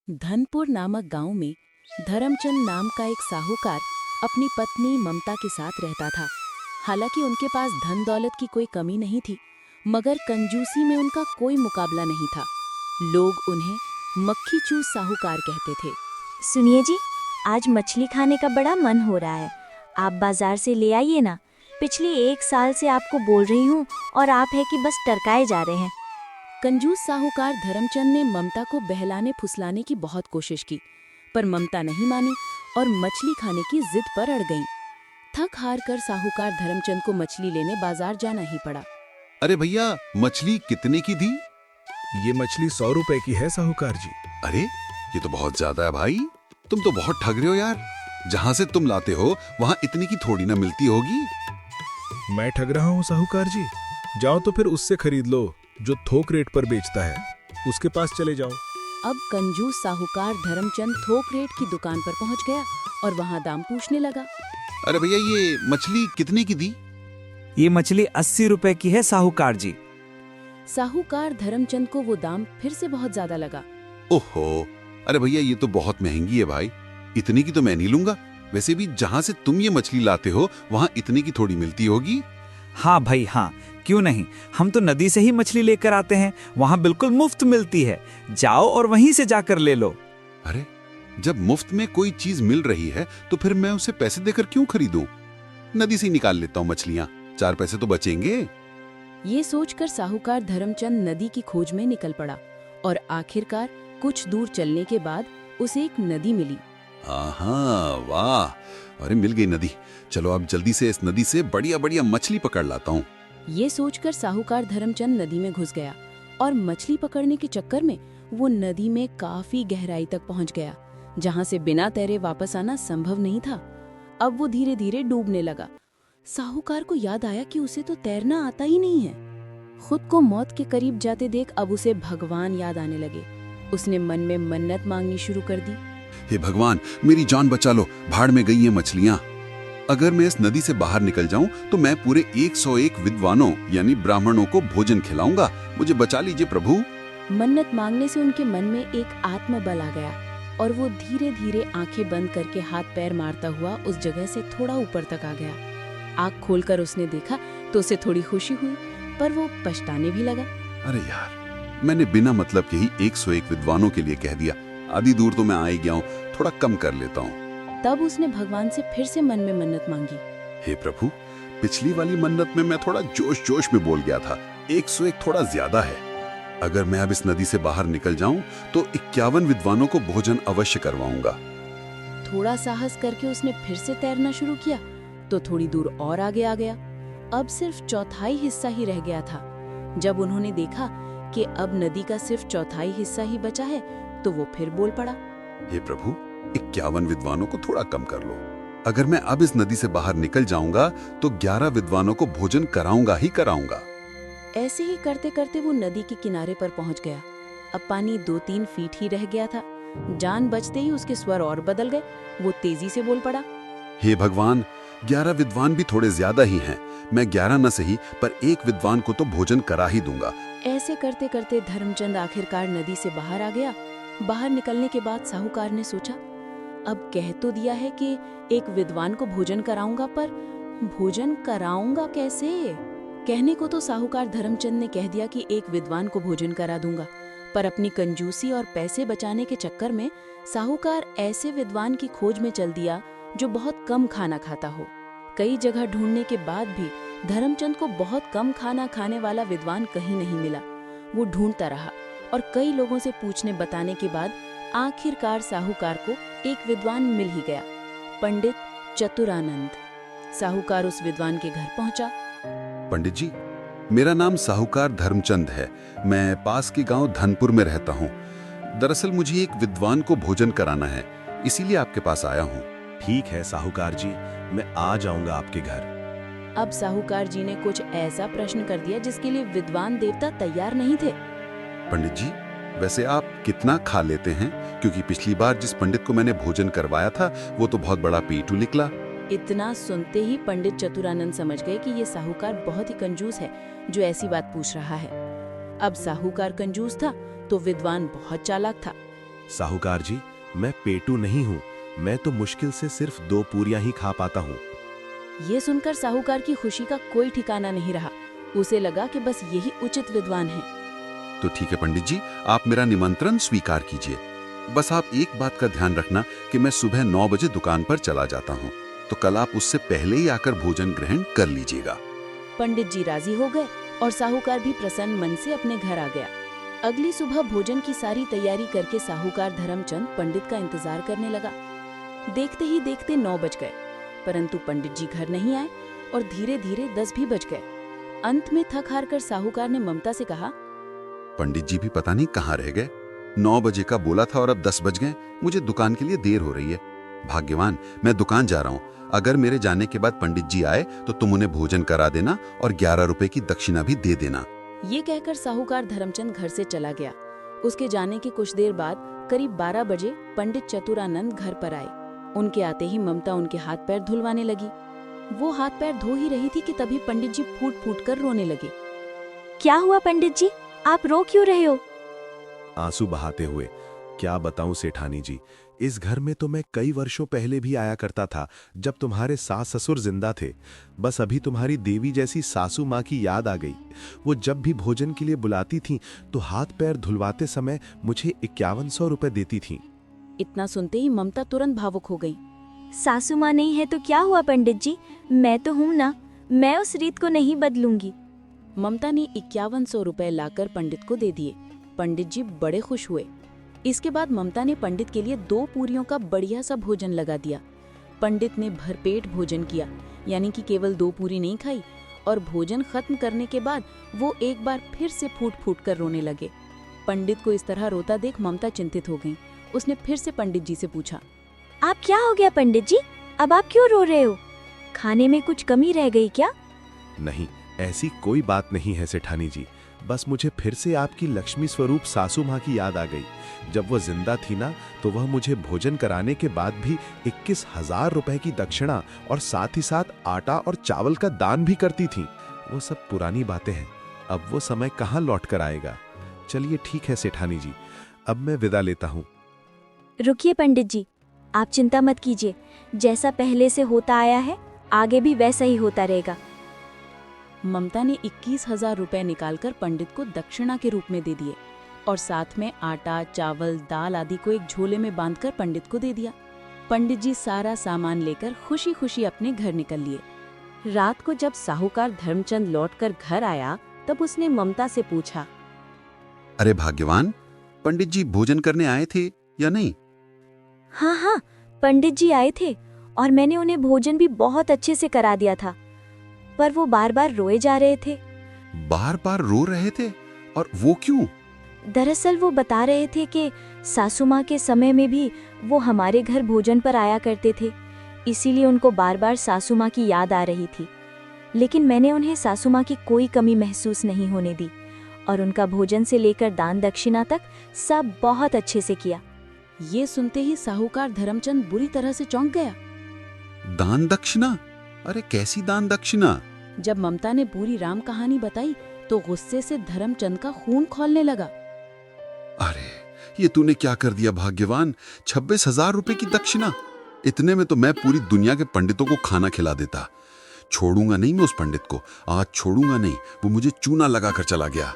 धनपुर नामक गांव में धर्मचंद नाम का एक साहूकार अपनी पत्नी ममता के साथ रहता था। हालांकि उनके पास धन दौलत की कोई कमी नहीं थी, मगर कंजूसी में उनका कोई मुकाबला नहीं था। लोग उन्हें मक्खी चूस साहूकार कहते थे। सुनिए जी, आज मछली खाने का बड़ा मन हो रहा है। आप बाजार से ले आइए ना। पिछले 1 साल से आपको बोल रही हूँ और आप है कि बस टरकाए जा रहे हैं। कंजूस साहूकार धर्मचंद ने ममता को बहलाने फुसलाने की बहुत कोशिश की, पर ममता नहीं मानी और मछली खाने की जिद पर अड़ गई। थक हार कर साहूकार धर्मचंद को मछली लेने बाजार जाना ही पड़ा। अरे भैया, मछली कितने की दी? ये मछली 100 रुपए की है साहूकार जी। अरे ये तो बहुत ज्यादा है भाई, तुम तो बहुत ठग रहे हो यार। जहाँ से तुम लाते हो वहाँ इतनी की थोड़ी ना मिलती होगी। मैं ठग रहा हूँ साहूकार जी? जाओ तो फिर उससे खरीद लो जो थोक रेट पर बेचता है, उसके पास चले जाओ। अब कंजूस साहूकार धर्मचंद थोक रेट की दुकान पर पहुंच गया और वहां दाम पूछने लगा। अरे भैया, ये मछली कितने की दी? ये मछली 80 रुपए की है साहूकार जी। साहूकार धर्मचंद को वो दाम फिर से बहुत ज्यादा लगा। ओहो, अरे भैया ये तो बहुत महंगी है भाई, इतनी की तो मैं नहीं लूंगा। वैसे भी जहाँ से तुम ये मछली लाते हो वहाँ इतनी की थोड़ी मिलती होगी। हाँ भाई हाँ, क्यों नहीं, हम तो नदी से ही मछली लेकर आते हैं, वहाँ बिल्कुल मुफ्त मिलती है। जाओ और वहीं से जाकर ले लो। अरे जब मुफ्त में कोई चीज मिल रही है तो फिर मैं उसे पैसे देकर क्यों खरीदूं? नदी से ही निकाल लेता हूँ मछलियाँ, 4 पैसे तो बचेंगे। ये सोचकर साहूकार धर्मचंद नदी की खोज में निकल पड़ा और आखिरकार कुछ दूर चलने के बाद उसे एक नदी मिली। हाँ वाह, अरे मिल गई नदी। चलो अब जल्दी से इस नदी से बढ़िया बढ़िया मछली पकड़ लाता हूँ। ये सोचकर साहूकार धर्मचंद नदी में घुस गया और मछली पकड़ने के चक्कर में वो नदी में काफी गहराई तक पहुंच गया, जहां से बिना तैरे वापस आना संभव नहीं था। अब वो धीरे धीरे डूबने लगा। साहूकार को याद आया कि उसे तो तैरना आता ही नहीं है। खुद को मौत के करीब जाते देख अब उसे भगवान याद आने लगे। उसने मन में मन्नत मांगनी शुरू कर दी। हे भगवान, मेरी जान बचा लो, भाड़ में गई ये मछलियाँ। अगर मैं इस नदी से बाहर निकल जाऊं तो मैं पूरे 101 विद्वानों यानी ब्राह्मणों को भोजन खिलाऊंगा। मुझे बचा लीजिए प्रभु। मन्नत मांगने से उनके मन में एक आत्मबल आ गया और वो धीरे धीरे आंखें बंद करके हाथ पैर मारता हुआ उस जगह से थोड़ा ऊपर तक आ गया। आँख खोलकर उसने देखा तो उसे थोड़ी खुशी हुई, पर वो पछताने भी लगा। अरे यार, मैंने बिना मतलब के ही 101 विद्वानों के लिए कह दिया। आधी दूर तो मैं आ ही गया हूँ, थोड़ा कम कर लेता हूँ। तब उसने भगवान से फिर से मन में मन्नत मांगी। हे प्रभु, पिछली वाली मन्नत में मैं थोड़ा जोश जोश में बोल गया था, 101 थोड़ा ज्यादा है। अगर मैं अब इस नदी से बाहर निकल जाऊं तो 51 विद्वानों को भोजन अवश्य करवाऊंगा। थोड़ा साहस करके उसने फिर से तैरना शुरू किया तो थोड़ी दूर और आगे आ गया। अब सिर्फ चौथाई हिस्सा ही रह गया था। जब उन्होंने देखा कि अब नदी का सिर्फ चौथाई हिस्सा ही बचा है तो वो फिर बोल पड़ा। हे प्रभु, 51 विद्वानों को थोड़ा कम कर लो। अगर मैं अब इस नदी से बाहर निकल जाऊंगा तो 11 विद्वानों को भोजन कराऊंगा ही कराऊंगा। ऐसे ही करते करते वो नदी के किनारे पर पहुंच गया। अब पानी 2-3 फीट ही रह गया था। जान बचते ही उसके स्वर और बदल गए। वो तेजी से बोल पड़ा। हे भगवान, 11 विद्वान भी थोड़े ज्यादा ही हैं। मैं 11 न सही पर 1 विद्वान को तो भोजन करा ही दूंगा। ऐसे करते करते धर्मचंद आखिरकार नदी से बाहर आ गया। बाहर निकलने के बाद साहूकार ने सोचा, अब कह तो दिया है कि एक विद्वान को भोजन कराऊंगा, पर भोजन कराऊंगा कैसे? कहने को तो साहूकार धर्मचंद ने कह दिया कि एक विद्वान को भोजन करा दूंगा, पर अपनी कंजूसी और पैसे बचाने के चक्कर में साहूकार ऐसे विद्वान की खोज में चल दिया जो बहुत कम खाना खाता हो। कई जगह ढूंढने के बाद भी धर्मचंद को बहुत कम खाना खाने वाला विद्वान कहीं नहीं मिला। वो ढूंढता रहा और कई लोगों से पूछने बताने के बाद आखिरकार साहूकार को एक विद्वान मिल ही गया, पंडित चतुरानंद। साहूकार उस विद्वान के घर पहुंचा। पंडित जी, मेरा नाम साहूकार धर्मचंद है। मैं पास के गांव धनपुर में रहता हूँ। दरअसल मुझे एक विद्वान को भोजन कराना है, इसीलिए आपके पास आया हूँ। ठीक है साहूकार जी, मैं आ जाऊंगा आपके घर। अब साहूकार जी ने कुछ ऐसा प्रश्न कर दिया जिसके लिए विद्वान देवता तैयार नहीं थे। पंडित जी, वैसे आप कितना खा लेते हैं? क्योंकि पिछली बार जिस पंडित को मैंने भोजन करवाया था वो तो बहुत बड़ा पेटू निकला। इतना सुनते ही पंडित चतुरानंद समझ गए कि ये साहूकार बहुत ही कंजूस है जो ऐसी बात पूछ रहा है। अब साहूकार कंजूस था तो विद्वान बहुत चालाक था। साहूकार जी, मैं पेटू नहीं हूँ। मैं तो मुश्किल से सिर्फ 2 पूरियां ही खा पाता हूँ। ये सुनकर साहूकार की खुशी का कोई ठिकाना नहीं रहा। उसे लगा कि बस यही उचित विद्वान है। तो ठीक है पंडित जी, आप मेरा निमंत्रण स्वीकार कीजिए। बस आप एक बात का ध्यान रखना कि मैं सुबह 9 बजे दुकान पर चला जाता हूँ, तो कल आप उससे पहले ही आकर भोजन ग्रहण कर लीजिएगा। पंडित जी राजी हो गए और साहूकार भी प्रसन्न मन से अपने घर आ गया। अगली सुबह भोजन की सारी तैयारी करके साहूकार धर्मचंद पंडित का इंतजार करने लगा। देखते ही देखते 9 बज गए, परंतु पंडित जी घर नहीं आए और धीरे धीरे 10 भी बज गए। अंत में थक हार कर साहूकार ने ममता से कहा, पंडित जी भी पता नहीं कहाँ रह गए। 9 बजे का बोला था और अब 10 बज गए। मुझे दुकान के लिए देर हो रही है। भाग्यवान, मैं दुकान जा रहा हूँ। अगर मेरे जाने के बाद पंडित जी आए तो तुम उन्हें भोजन करा देना और 11 रुपए की दक्षिणा भी दे देना। ये कहकर साहूकार धर्मचंद घर से चला गया। उसके जाने के कुछ देर बाद करीब 12 बजे पंडित चतुरानंद घर पर आए। उनके आते ही ममता उनके हाथ पैर धुलवाने लगी। वो हाथ पैर धो ही रही थी कि तभी पंडित जी फूट फूट कर रोने लगे। क्या हुआ पंडित जी, आप रो क्यों रहे हो? आंसू बहाते हुए, क्या बताऊं सेठानी जी, इस घर में तो मैं कई वर्षों पहले भी आया करता था, जब तुम्हारे सास ससुर जिंदा थे। बस अभी तुम्हारी देवी जैसी सासू माँ की याद आ गई। वो जब भी भोजन के लिए बुलाती थीं तो हाथ पैर धुलवाते समय मुझे 5100 रुपए देती थीं। इतना सुनते ही ममता तुरंत भावुक हो गई। सासू माँ नहीं है तो क्या हुआ पंडित जी, मैं तो हूँ ना, मैं उस रीत को नहीं बदलूंगी। ममता ने 5100 रुपए लाकर पंडित को दे दिए। पंडित जी बड़े खुश हुए। इसके बाद ममता ने पंडित के लिए 2 पूरियों का बढ़िया सा भोजन लगा दिया। पंडित ने भरपेट भोजन किया, यानी कि केवल 2 पूरी नहीं खाई, और भोजन खत्म करने के बाद वो एक बार फिर से फूट फूट कर रोने लगे। पंडित को इस तरह रोता देख ममता चिंतित हो गई। उसने फिर से पंडित जी से पूछा, आप क्या हो गया पंडित जी, अब आप क्यों रो रहे हो? खाने में कुछ कमी रह गई क्या? नहीं, ऐसी कोई बात नहीं है सेठानी जी। बस मुझे फिर से आपकी लक्ष्मी स्वरूप सासू माँ की याद आ गई। जब वो जिंदा थी ना, तो वह मुझे भोजन कराने के बाद भी 21,000 रुपए की दक्षिणा और साथ ही साथ आटा और चावल का दान भी करती थी। वो सब पुरानी बातें हैं, अब वो समय कहाँ लौट कर आएगा। चलिए ठीक है सेठानी जी, अब मैं विदा लेता हूँ। रुकिए पंडित जी, आप चिंता मत कीजिए। जैसा पहले से होता आया है, आगे भी वैसा ही होता रहेगा। ममता ने 21,000 रुपए निकालकर पंडित को दक्षिणा के रूप में दे दिए और साथ में आटा, चावल, दाल आदि को एक झोले में बांधकर पंडित को दे दिया। पंडित जी सारा सामान लेकर खुशी खुशी अपने घर निकल लिए। रात को जब साहूकार धर्मचंद लौटकर घर आया, तब उसने ममता से पूछा, अरे भाग्यवान, पंडित जी भोजन करने आए थे या नहीं? हाँ हाँ, पंडित जी आए थे और मैंने उन्हें भोजन भी बहुत अच्छे से करा दिया था, पर वो बार बार रोए जा रहे थे। बार बार रो रहे थे? और वो क्यों? दरअसल वो बता रहे थे कि सासू माँ के समय में भी वो हमारे घर भोजन पर आया करते थे, इसीलिए उनको बार बार सासू माँ की याद आ रही थी। लेकिन मैंने उन्हें सासू माँ की कोई कमी महसूस नहीं होने दी और उनका भोजन से लेकर दान दक्षिणा तक सब बहुत अच्छे से किया। ये सुनते ही साहूकार धर्मचंद बुरी तरह से चौंक गया। दान दक्षिणा? अरे कैसी दान दक्षिणा? जब ममता ने पूरी राम कहानी बताई तो गुस्से से धर्मचंद का खून खौलने लगा। अरे ये तूने क्या कर दिया भाग्यवान? 26,000 रुपए की दक्षिणा? इतने में तो मैं पूरी दुनिया के पंडितों को खाना खिला देता। छोड़ूंगा नहीं मैं उस पंडित को, आज छोड़ूंगा नहीं। वो मुझे चूना लगाकर चला गया।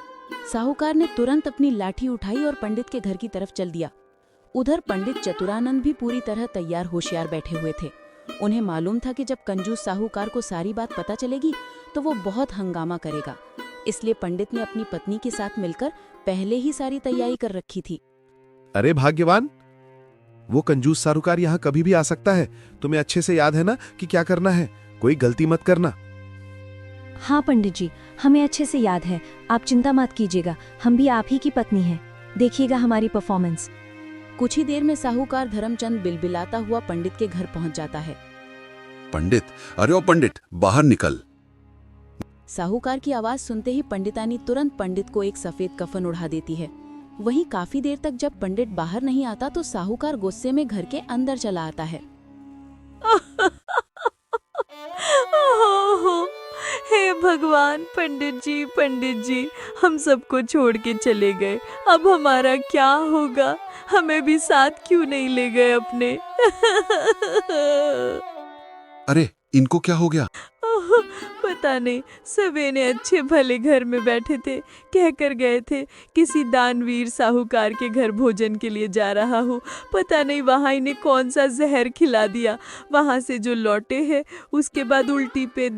साहूकार ने तुरंत अपनी लाठी उठाई और पंडित के घर की तरफ चल दिया। उधर पंडित चतुरानंद भी पूरी तरह तैयार होशियार बैठे हुए थे। उन्हें मालूम था कि जब कंजूस साहूकार को सारी बात पता चलेगी तो वो बहुत हंगामा करेगा, इसलिए पंडित ने अपनी पत्नी के साथ मिलकर पहले ही सारी तैयारी कर रखी थी। अरे भाग्यवान, वो कंजूस साहूकार यहाँ कभी भी आ सकता है। तुम्हें अच्छे से याद है ना कि क्या करना है? कोई गलती मत करना। हाँ पंडित जी, हमें अच्छे से याद है, आप चिंता मत कीजिएगा, हम भी आप ही की पत्नी हैं। देखिएगा हमारी परफॉर्मेंस। कुछ ही देर में साहूकार धर्मचंद बिलबिलाता हुआ पंडित के घर पहुंच जाता है। पंडित, अरे ओ पंडित, बाहर निकल। साहूकार की आवाज सुनते ही पंडितानी तुरंत पंडित को एक सफेद कफन उड़ा देती है। वहीं काफी देर तक जब पंडित बाहर नहीं आता तो साहूकार गुस्से में घर के अंदर चला आता है। हे भगवान, पंडित जी, हम सबको छोड़ के चले गए। अब हमारा क्या होगा? हमें भी साथ क्यों नहीं ले गए अपने? अरे इनको क्या हो गया? ओह, पता नहीं, सवेरे अच्छे भले घर में बैठे थे, कहकर गए थे किसी दानवीर साहूकार के घर भोजन के लिए जा रहा हूँ। पता नहीं वहाँ इन्हें कौन सा जहर खिला दिया। वहाँ से जो लौटे हैं उसके बाद उल्टी पे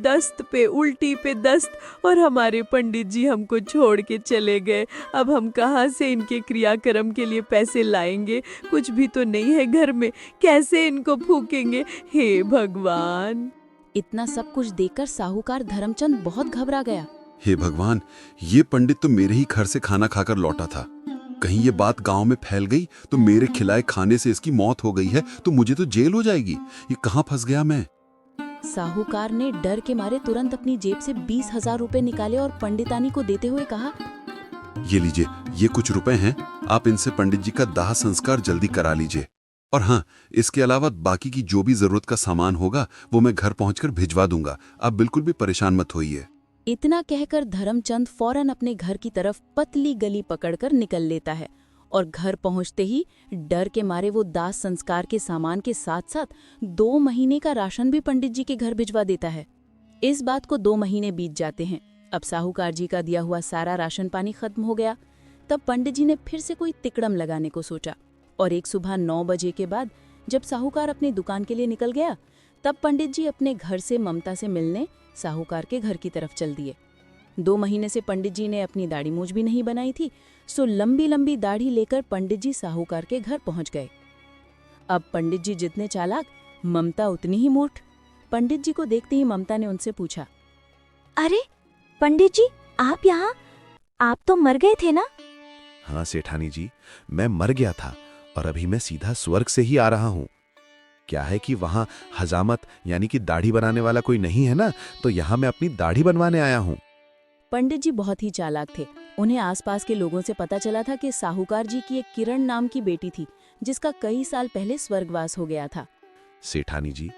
दस्त, और हमारे पंडित जी हमको छोड़ के चले गए। अब हम कहाँ से इनके क्रियाक्रम के लिए पैसे लाएंगे? कुछ भी तो नहीं है घर में, कैसे इनको फूकेंगे? हे भगवान। इतना सब कुछ देखकर साहूकार धर्मचंद बहुत घबरा गया। हे भगवान, ये पंडित तो मेरे ही घर से खाना खाकर लौटा था। कहीं ये बात गांव में फैल गई तो मेरे खिलाए खाने से इसकी मौत हो गई है तो मुझे तो जेल हो जाएगी। ये कहाँ फंस गया मैं? साहूकार ने डर के मारे तुरंत अपनी जेब से 20,000 रुपए निकाले और पंडितानी को देते हुए कहा, ये लीजिए, ये कुछ रुपए हैं, आप इनसे पंडित जी का दाह संस्कार जल्दी करा लीजिए। और हाँ, इसके अलावा बाकी की जो भी जरूरत का सामान होगा वो मैं घर पहुंचकर भिजवा दूंगा। आप बिल्कुल भी परेशान मत होइए। इतना कहकर धर्मचंद फौरन अपने घर की तरफ पतली गली पकड़कर निकल लेता है और घर पहुंचते ही डर के मारे वो दाह संस्कार के सामान के साथ साथ 2 महीने का राशन भी पंडित जी के घर भिजवा देता है। इस बात को 2 महीने बीत जाते हैं। अब साहूकार जी का दिया हुआ सारा राशन पानी खत्म हो गया। तब पंडित जी ने फिर से कोई तिकड़म लगाने को सोचा और एक सुबह 9 बजे के बाद जब साहूकार अपनी दुकान के लिए निकल गया, तब पंडित जी अपने घर से ममता से मिलने साहूकार के घर की तरफ चल दिए। 2 महीने से पंडित जी ने अपनी दाढ़ी मूछ भी नहीं बनाई थी, सो लंबी लंबी दाढ़ी लेकर पंडित जी साहूकार के घर पहुंच गए। अब पंडित जी जितने चालाक, ममता उतनी ही मूर्ख। पंडित जी को देखते ही ममता ने उनसे पूछा, अरे पंडित जी, आप यहाँ? आप तो मर गए थे ना? हाँ सेठानी जी, मैं मर गया था और अभी मैं सीधा स्वर्ग से ही आ रहा हूँ। क्या है कि वहाँ हजामत यानी कि दाढ़ी बनाने वाला कोई नहीं है ना, तो यहाँ मैं अपनी दाढ़ी बनवाने आया हूँ। पंडित जी बहुत ही चालाक थे। उन्हें आसपास के लोगों से पता चला था कि साहूकार जी की एक किरण नाम की बेटी थी जिसका कई साल पहले स्वर्गवास हो गया था। सेठानी जी,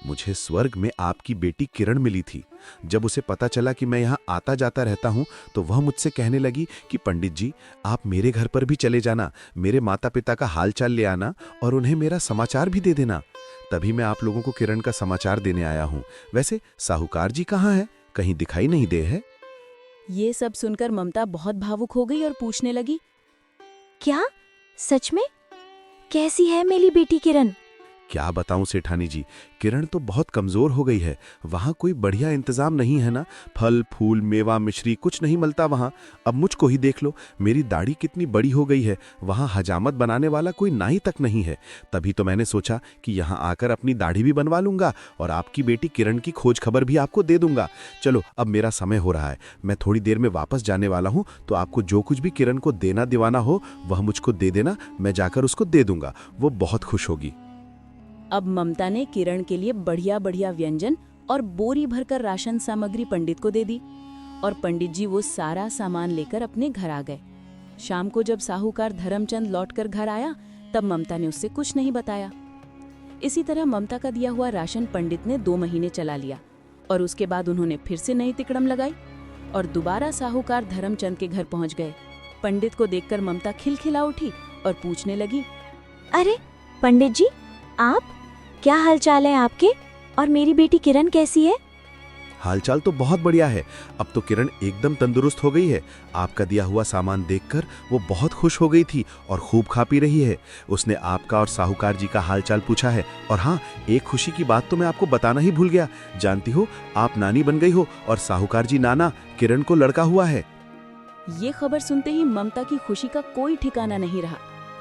मुझे स्वर्ग में आपकी बेटी किरण मिली थी। जब उसे पता चला कि मैं यहाँ आता जाता रहता हूँ तो वह मुझसे कहने लगी कि पंडित जी, आप मेरे घर पर भी चले जाना, मेरे माता पिता का हालचाल ले आना और उन्हें मेरा समाचार भी दे देना। तभी मैं आप लोगों को किरण का समाचार देने आया हूँ। वैसे साहूकार जी कहाँ है? कहीं दिखाई नहीं दे है। ये सब सुनकर ममता बहुत भावुक हो गई और पूछने लगी, क्या सच में? कैसी है मेरी बेटी किरण? क्या बताऊं सेठानी जी, किरण तो बहुत कमजोर हो गई है। वहाँ कोई बढ़िया इंतजाम नहीं है ना, फल फूल मेवा मिश्री कुछ नहीं मिलता वहाँ। अब मुझको ही देख लो, मेरी दाढ़ी कितनी बड़ी हो गई है, वहाँ हजामत बनाने वाला कोई नाई तक नहीं है। तभी तो मैंने सोचा कि यहाँ आकर अपनी दाढ़ी भी बनवा लूंगा और आपकी बेटी किरण की खोज खबर भी आपको दे दूंगा। चलो अब मेरा समय हो रहा है, मैं थोड़ी देर में वापस जाने वाला हूँ, तो आपको जो कुछ भी किरण को देना दिवाना हो वह मुझको दे देना, मैं जाकर उसको दे दूंगा, वो बहुत खुश होगी। अब ममता ने किरण के लिए बढ़िया बढ़िया व्यंजन और बोरी भरकर राशन सामग्री पंडित को दे दी और पंडित जी वो सारा सामान लेकर अपने घर आ गए। शाम को जब साहूकार धर्मचंद लौटकर घर आया तब ममता ने उससे कुछ नहीं बताया। इसी तरह ममता का दिया हुआ राशन पंडित ने 2 महीने चला लिया और उसके बाद उन्होंने फिर से नई तिकड़म लगाई और दोबारा साहूकार धर्मचंद के घर पहुंच गए। पंडित को देखकर ममता खिलखिला उठी और पूछने लगी, अरे पंडित जी, आप? क्या हालचाल है आपके? और मेरी बेटी किरण कैसी है? हालचाल तो बहुत बढ़िया है। अब तो किरण एकदम तंदुरुस्त हो गई है। आपका दिया हुआ सामान देखकर वो बहुत खुश हो गई थी और खूब खा पी रही है। उसने आपका और साहूकार जी का हालचाल पूछा है। और हाँ, एक खुशी की बात तो मैं आपको बताना ही भूल गया। जानती हो, आप नानी बन गई हो और साहूकार जी नाना, किरण को लड़का हुआ है। ये खबर सुनते ही ममता की खुशी का कोई ठिकाना नहीं रहा।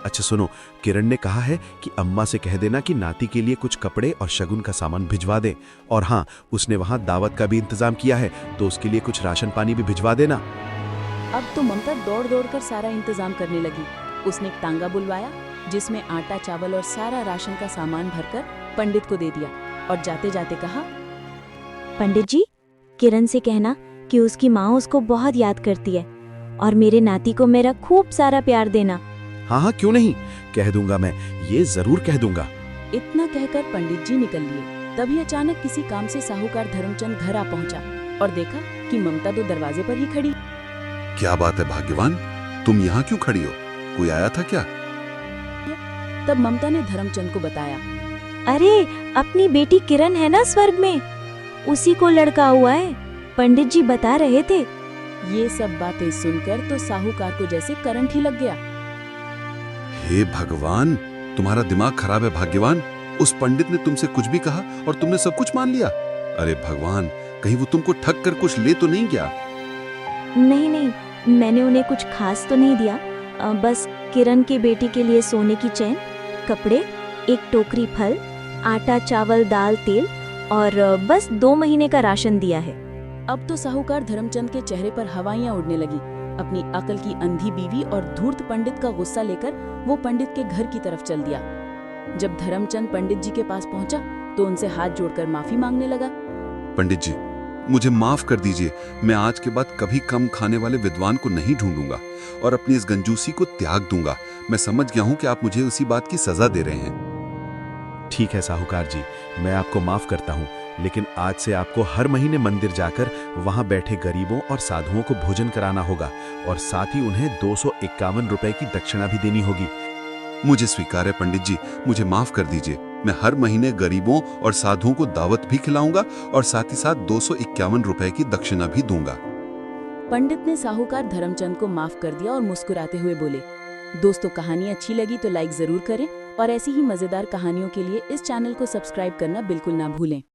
अच्छा सुनो, किरण ने कहा है कि अम्मा से कह देना कि नाती के लिए कुछ कपड़े और शगुन का सामान भिजवा दे। और हाँ, उसने वहाँ दावत का भी इंतजाम किया है, तो उसके लिए कुछ राशन पानी भी भिजवा देना। अब तो ममता दौड़ दौड़ कर सारा इंतजाम करने लगी। उसने एक तांगा बुलवाया जिसमें आटा चावल और सारा राशन का सामान भरकर पंडित को दे दिया और जाते जाते कहा, पंडित जी, किरण से कहना कि उसकी माँ उसको बहुत याद करती है और मेरे नाती को मेरा खूब सारा प्यार देना। हाँ हाँ, क्यों नहीं, कह दूंगा, मैं ये जरूर कह दूंगा। इतना कहकर पंडित जी निकल लिए। तभी अचानक किसी काम से साहूकार धर्मचंद घर आ पहुंचा। और देखा कि ममता तो दरवाजे पर ही खड़ी। क्या बात है भाग्यवान, तुम यहाँ क्यों खड़ी हो? कोई आया था क्या? तब ममता ने धर्मचंद को बताया। अरे अपनी बेटी किरण है ना स्वर्ग में, उसी को लड़का हुआ है, पंडित जी बता रहे थे। ये सब बातें सुनकर तो साहूकार को जैसे करंट ही लग गया। हे भगवान, तुम्हारा दिमाग खराब है भाग्यवान। उस पंडित ने तुमसे कुछ भी कहा और तुमने सब कुछ मान लिया। अरे भगवान, कहीं वो तुमको ठग कर कुछ ले तो नहीं गया? नहीं नहीं, मैंने उन्हें कुछ खास तो नहीं दिया, बस किरण के बेटी के लिए सोने की चैन, कपड़े, एक टोकरी फल, आटा चावल दाल तेल और बस 2 महीने का राशन दिया है। अब तो साहूकार धर्मचंद के चेहरे पर हवाइयां उड़ने लगी। अपनी अकल की अंधी बीवी और धूर्त पंडित का गुस्सा लेकर वो पंडित के घर की तरफ चल दिया। जब धर्मचंद पंडित जी के पास पहुंचा तो उनसे हाथ जोड़कर माफी मांगने लगा। पंडित जी, मुझे माफ कर दीजिए। मैं आज के बाद कभी कम खाने वाले विद्वान को नहीं ढूंढूंगा और अपनी इस गंजूसी को त्याग दूंगा। मैं समझ गया हूँ कि आप मुझे उसी बात की सजा दे रहे हैं। ठीक है साहूकार जी, मैं आपको माफ करता हूँ, लेकिन आज से आपको हर महीने मंदिर जाकर वहाँ बैठे गरीबों और साधुओं को भोजन कराना होगा और साथ ही उन्हें 251 रुपए की दक्षिणा भी देनी होगी। मुझे स्वीकार है पंडित जी, मुझे माफ कर दीजिए। मैं हर महीने गरीबों और साधुओं को दावत भी खिलाऊंगा और साथ ही साथ 251 रुपए की दक्षिणा भी दूंगा। पंडित ने साहूकार धर्मचंद को माफ कर दिया और मुस्कुराते हुए बोले। दोस्तों, कहानी अच्छी लगी तो लाइक जरूर करें और ऐसी ही मजेदार कहानियों के लिए इस चैनल को सब्सक्राइब करना बिल्कुल ना भूलें।